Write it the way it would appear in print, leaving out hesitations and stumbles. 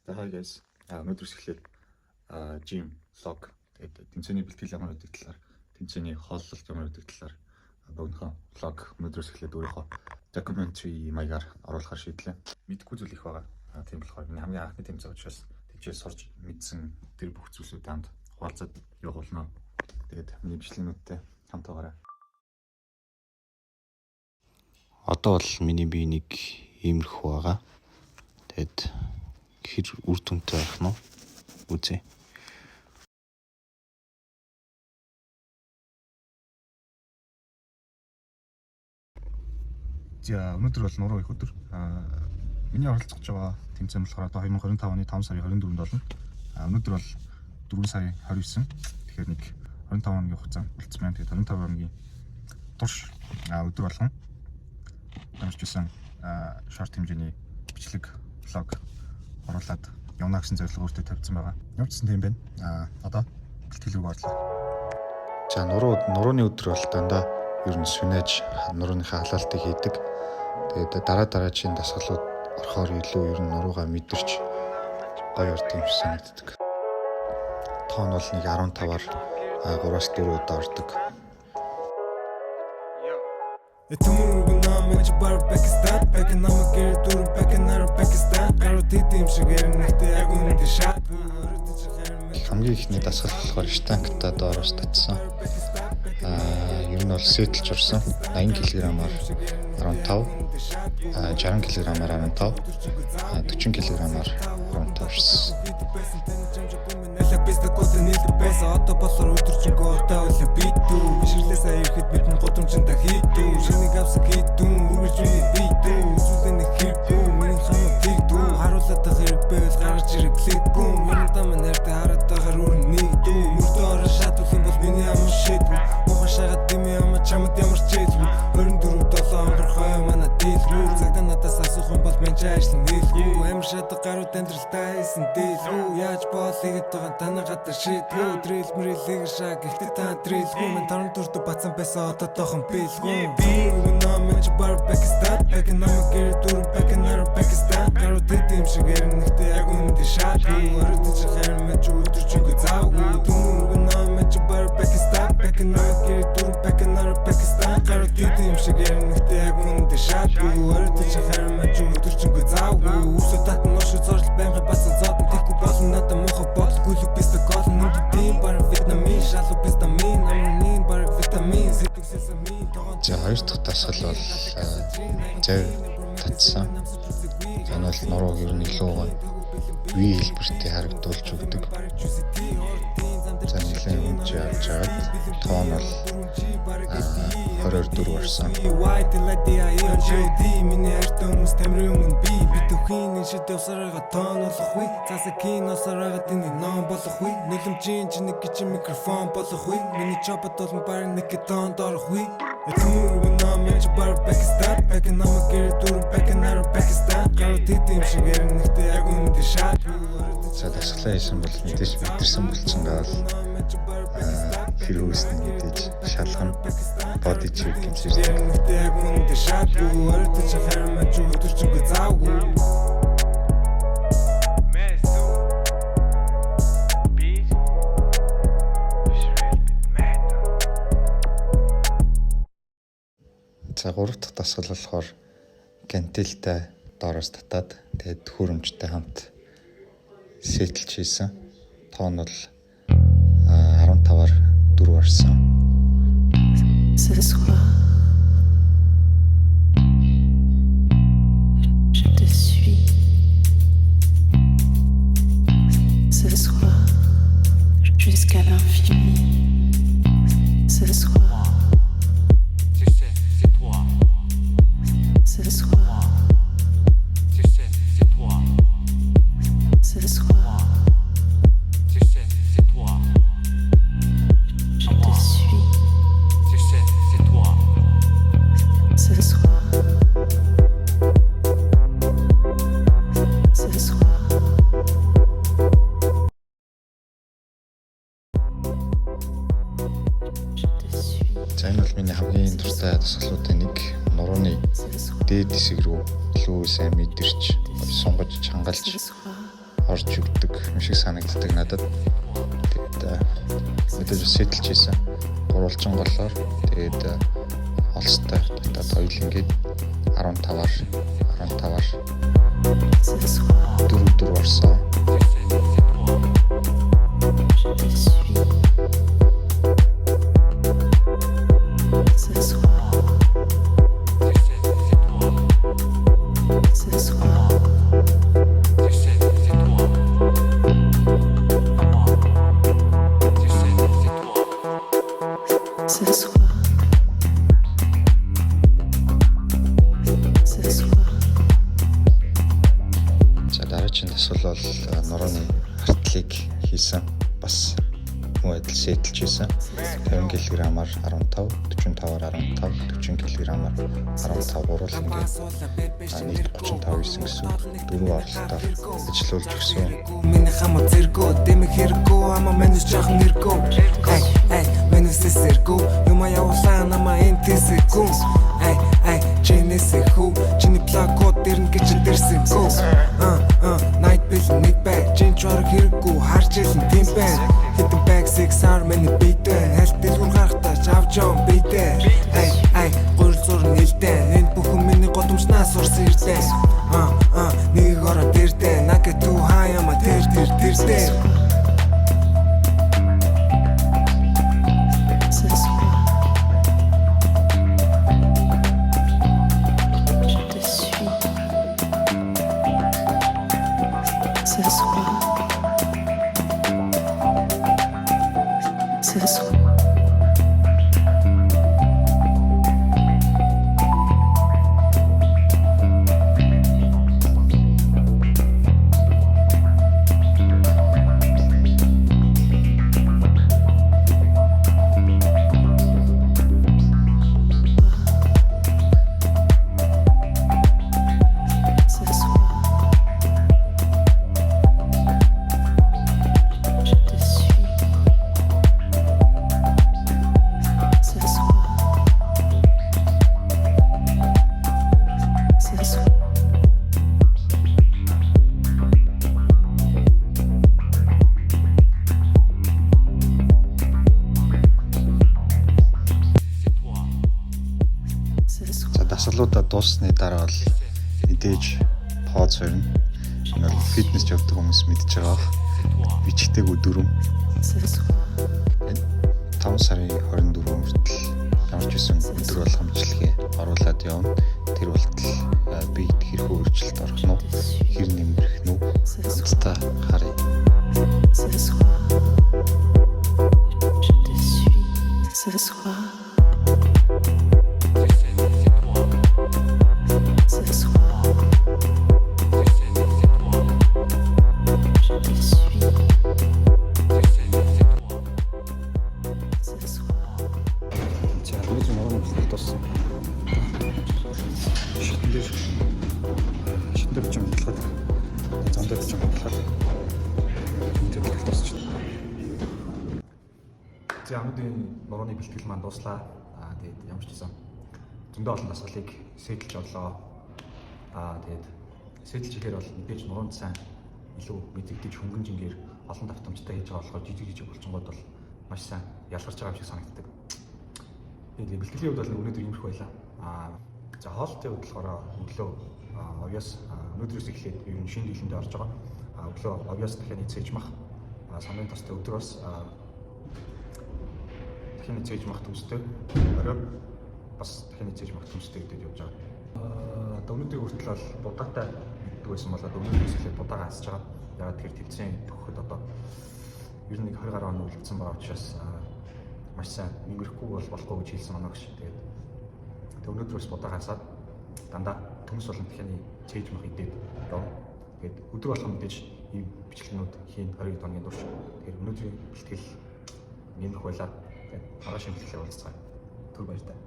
Hi guys. Өнөөдрөөс эхлээд gym vlog тэгээд тэмцээний бэлтгэл ямар байдаг талаар, тэмцээний хооллолт ямар байдаг талаар богинохон vlog өнөөдрөөс эхлээд өөрийнхөө documentary маягаар оруулахар шийдлээ. Мэдхгүй зүйл их байгаа. Тийм болохоор миний хамгийн анхны тэмцээн учраас тийчээс сурч мэдсэн тэр бүх зүйлсүүд хамт хуваалцаад явуулна. Тэгээд миний бичлэгнүүдтэй хамт байгаарай. Одоо бол миний бие нэг иймэрхүү байгаа. Тэгэд хэр үр дүнтэй байх нь үзье. За өнөөдөр бол нуруу их өдөр. Миний оролцож байгаа тэмцээн болохоор одоо 2025 оны 5 сарын 24-нд болно. Өнөөдөр бол 4 сарын 29. Тэгэхээр нэг 25 хоногийн хугацаа болцсон байна. Тэгээд 25 хоногийн турш өдөр болгон дамжчихсан шорт хэмжээний бичлэг влог оруулаад явна гэсэн зорилго өөртөө тавьсан байгаа. Явцсан тийм байна. Одоо бэлтгэл рүү орлоо. За нурууны өдөр бол дандаа ер нь сүнэж нурууныхаа халаалтыг хийдэг. Тэгээд дараагийн дасгалууд орохоор илүү ер нь нуруугаа мэдэрч гоё орд юм шиг санагддаг. Тоон бол нэг 15-аар 3-4 удаа ордог. Хамгийн ихний дасгал болохоор штангтаа доороос татсан. Ер нь бол сэтэлж орсон. 80 кг-аар 15, 60 кг-аар 15, 40 кг-аар 15 орсон. Одоо болохоор өдөржингөө утаа үлэн битүү бишрлээсээ ирэхэд бидний годомжинда хийдүү шинийг авсаг хийдүү үргэлж битүү үзүүлэн их хэрэггүй миний хамаг тэгдүү харуулаад хэрэг байвал гаргаж ирэглээдгүй миний дам нэртэй хараад байгаа үрэн нэгдүү мөрдөө орон шатуулсан бол миний аман шийдвэ мухан шагаад дими амаа чамд ямар ч хэлгүй 24-7 өнгөрхөө манай дийлгүй цагдаа надаас асуух юм бол мен ч ажлын нийлгүй амар шатаг гарууд амьдралтай хийсэн дийлгүй яаж боолыгэд байгаа танаа гадар шийдгүй дрил мрилэг шаг ихтэй та дрилгүй мен торон төртө бацсан байсан одоо тохон бийлгүй намж бар Пакистан экономик гэрдүр пакинар Пакистан гарууд тийм шиг эрнэхтэй яг үнэндээ шатгүй өрөдөж хайр мэж өдөржингөө заавгүй намж бар Пакистан экономик гэрдүр пакинар Пакистан гарууд тийм шиг эрнэхтэй яг үнэндээ шатгүй өрөдөж хайр мэж өдөржингөө заавгүй үсэ татн нош зорл байнга басан зотон тэхгүй болно надад мохо болгүй л бис гол нүд тийм бар витамин шалуу витамин амин бар витамин сэтгсэсамин. За хоёр дахь дасгал бол зав татсан. Энэ бол нурууг ер нь илүү вий хэлбэртэй харагдуулж өгдөг. За нэлээд үнж явж байгаа. Тоон бол 22 орсон. Миний арт хүмүүс тамирын өмнө би битүүхийн шид явсараа тоон болох үе. Засакин осараа тэний ном болох үе. Нэлэмжийн чинь нэг гэж микрофон болох үе. Миний чопот бол бар нэг тоон дорох үе. Этмүргэн намж бар Пакистан, экономик гэрдүр пакинар Пакистан. Гарууд тийм шиг эрнэхтэй яг үнэндээ шатгүй. За дасгалаа хийсэн бол мэдээж мэдэрсэн болчихсон гал хэрүүснэ мэдээж шалгана body check гэмширдэг. Яг үнэндээ шатгүй өртөж хармаж өдөржингөө заавгүй. За 3 дахь дасгал болохоор гантелтай доороос татаад тэгээд хөрөмжтэй хамт сэтэлж хийсэн. Тоон бол 15-аар 4 орсон. Ce soir je te suis. Ce soir jusqu'à l'infini. Ce soir tu sais c'est toi. Ce soir tu sais c'est toi. Ce soir tu sais c'est toi. Je te suis. Tu sais c'est toi. Ce soir ce soir. Je te suis. За энэ бол миний хамгийн дуртай дасгалуудын нэг нурууны дээд хэсэг рүү илүү сайн мэдэрч сунгаж чангалж орж өгдөг юм шиг санагддаг надад. Тэгээд мэдээж сэтэлж хийсэн. Гурвалжин голоор тэгээд олстой дотоод хоёул ингээд 15-аар 4 орсон. Дараагийн асуулт бол нурууны артлыг хийсэн. Бас муу адил сэтэлж хийсэн. 50 кг-аар 15, 45-аар 15, 40 кг-аар 15 гурвал ингээд нийт 35 хийсэн гэсэн. 4 оролтоор ажиллуулж өгсөн. Миний хамаа зэрэгөө дэмэх хэрэггүй ама манайс жаахан хэрэггүй. Манайс зэрэггүй юм явуулаа намаа энтэсэггүй. Чинээсэхүү чиний плакот дэрн гэж дэрсэнгүү. Night vision нэг баг чин чорог хэрэггүй харж ялан тийм байна. Хитэн баг 6R миний битэн хальт дэлгүр гарахтаа авч яван битэн. Гурил зур нэлдэн энэ бүхэн миний годомжнаас урсан ирдэн. Нэг ороо дэрдэн нагэ түү хаяма дэрдэн. Дасгалуудаа дууссаны дараа бол мэдээж пауз хорно. Энэ бол фитнес явдаг хүмүүс мэдж байгаа. Бичгтэйг өдөрөм. 5 сарын 24 хүртэл ямар ч байсан өдөр болгоомжлогээ оруулаад явна. Тэр болтол бид хэрхэн өөрчлөлт орох нь, хэр нэмэрх нь хамтдаа харъя. Шитэн дээр ч юм хэлхад зам дээр ч юм хэлхад тэр болтосч. За амдын нурууны бэлтгэл маань дуслаа. Тэгээд ямар ч гэсэн зөндөө олон дасгалыг сэтэлж орлоо. Тэгээд сэтэлж ихээр бол мэдээж нуруунд сайн илүү мэдэгдэж хөнгөн жингээр олон давтамжтай хийж байгаа болохоор жижиг булчингууд бол маш сайн ялгарч байгаа юм шиг санагддаг. Тэгээд бэлтгэлийн хувьд бол өнөөдөр иймэрхүү байлаа. За хоолтын хувьд болохоор өглөө овёс өнөөдрөөс эхлээд ер нь шинэ дийлэндээ орж байгаа. Өглөө овёс дахиад цээж мах самын тостой өдрөөс дахиад цээж мах төстэй орой бас дахиад цээж мах төстэй гэдэг явж байгаа. Одоо өнөөдрийн хүртэл бол будаатай гэдэг байсан бол одоо өнөөдрөөс эхлээд будаагаа хасж байгаа. Ягаад тэгэхээр тэмцээн төгөхөд одоо ер нь 20 гаруй он үлдсэн байгаа учраас маш сайн нэмэрэхгүй болохгүй гэж хэлсэн оноо гэж. Тэгээд өнөөдрөөс будаагаа хасаад дандаа төмс болон дахианы цээж мах идээд явна. Тэгээд өдөр болгон мэдээж ийм бичлэгнүүд хийн 20 оны турш. Тэгэхээр өнөөдрийн бэлтгэл нэмэх байлаа. Тэгээд маргааш бэлтгэлээр уулзцгаая. Түр баяртай.